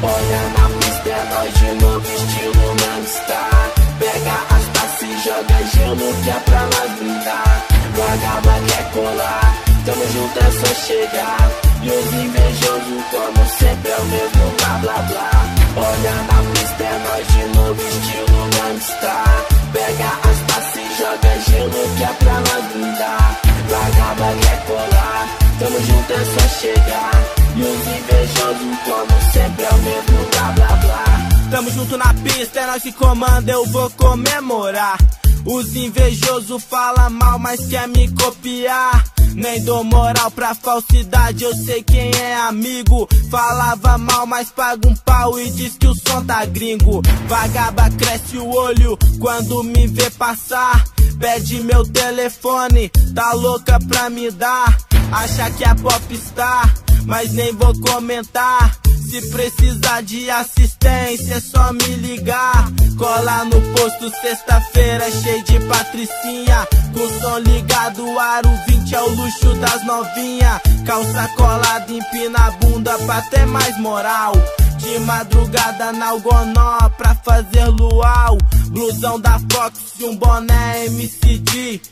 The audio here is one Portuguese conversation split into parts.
Olha na pista, é nós de novo, estilo Gangstar. Pega as taças e joga gelo que é pra nós brindar. Vagaba quer colar, tamo junto é só chegar. E os invejosos como sempre é o mesmo blá blá blá. Olha na pista, é nós de novo, estilo Gangstar. Pega as taças e joga gelo que é pra nós brindar. Vagaba quer colar, tamo junto é só chegar. E os invejosos como sempre é o mesmo blá blá blá. Tamo junto na pista, é nós que comanda, eu vou comemorar. Os invejosos falam mal, mas quer me copiar. Nem dou moral pra falsidade, eu sei quem é amigo. Falava mal, mas paga um pau e diz que o som tá gringo. Vagaba cresce o olho quando me vê passar. Pede meu telefone, tá louca pra me dar. Acha que é popstar, mas nem vou comentar. Se precisar de assistência é só me ligar. Cola no posto sexta-feira cheio de patricinha. Com som ligado, aro 20 é o luxo das novinha. Calça colada, empina a bunda pra ter mais moral. De madrugada na algonó pra fazer luau. Blusão da Fox e um boné MCD.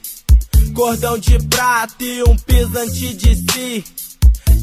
Cordão de prata e um pisante de si.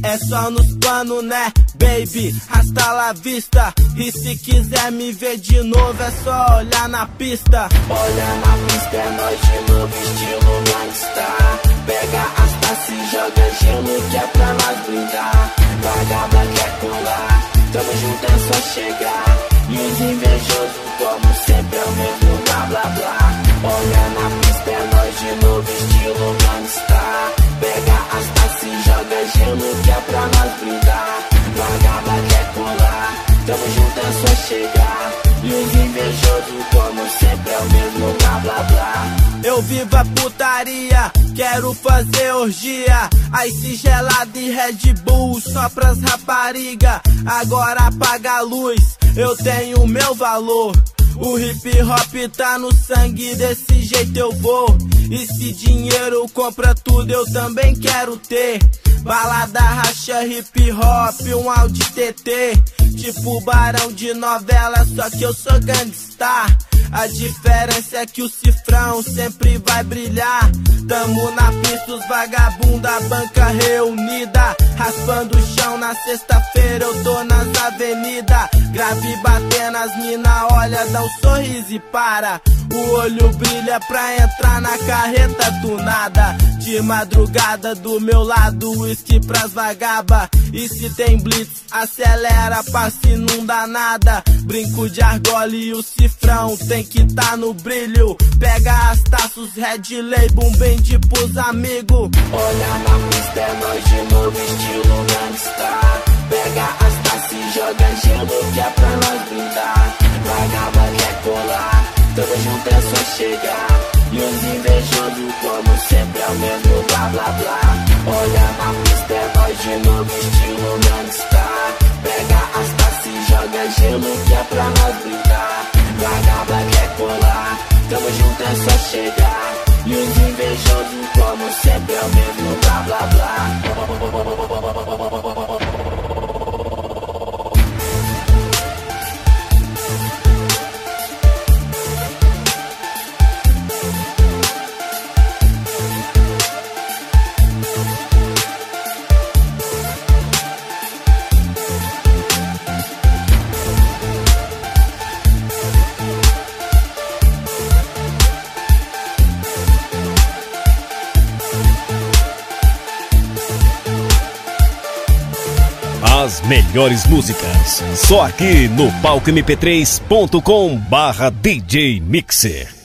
É só nos planos, né, baby? Hasta la vista. E se quiser me ver de novo é só olhar na pista. Olha na pista, é nós de novo, estilo Gangstar. Pega as taças e joga gelo que é pra nós brindar. Vagaba quer colar, tamo junto é só chegar. E os invejosos como sempre é o mesmo blá blá blá. Olha na pista, é nós de novo, estilo Gangstar. Pega as taças e joga gelo que é pra nós brindar. Vagaba quer colar, tamo junto é só chegar. E os invejosos como sempre é o mesmo blá blá blá. Eu vivo a putaria, quero fazer orgia. Ice gelado e Red Bull só pras rapariga. Agora apaga a luz, eu tenho o meu valor. O hip hop tá no sangue, desse jeito eu vou. E se dinheiro compra tudo, eu também quero ter. Balada racha hip hop, um Audi TT. Tipo barão de novela, só que eu sou gangstar. A diferença é que o cifrão sempre vai brilhar. Tamo na pista, os vagabunda, banca reunida. Raspando o chão na sexta-feira, eu tô nas avenidas. Grave batendo as mina, olha, dá um sorriso e para. O olho brilha pra entrar na carreta tunada. De madrugada do meu lado, whisky pras vagaba. E se tem blitz, acelera, passe não dá nada. Brinco de argola e o cifrão tem que tá no brilho. Pega as taças, Red Label, bem de pros amigos. Olha na pista, é nós de novo, estilo Gangstar. Pega as taças e joga gelo que é pra nós brindar. Vagaba quer colar, tamo junto é só chegar. E os invejosos como sempre é o mesmo blá blá blá. Olha na pista, é nós de novo, estilo Gangstar. Pega as taças e joga gelo que é pra nós brindar. Vagaba quer colar, tamo junto é só chegar. E os invejosos como sempre é o mesmo blá blá blá. As melhores músicas, só aqui no palcomp3.com/DJ Mixer.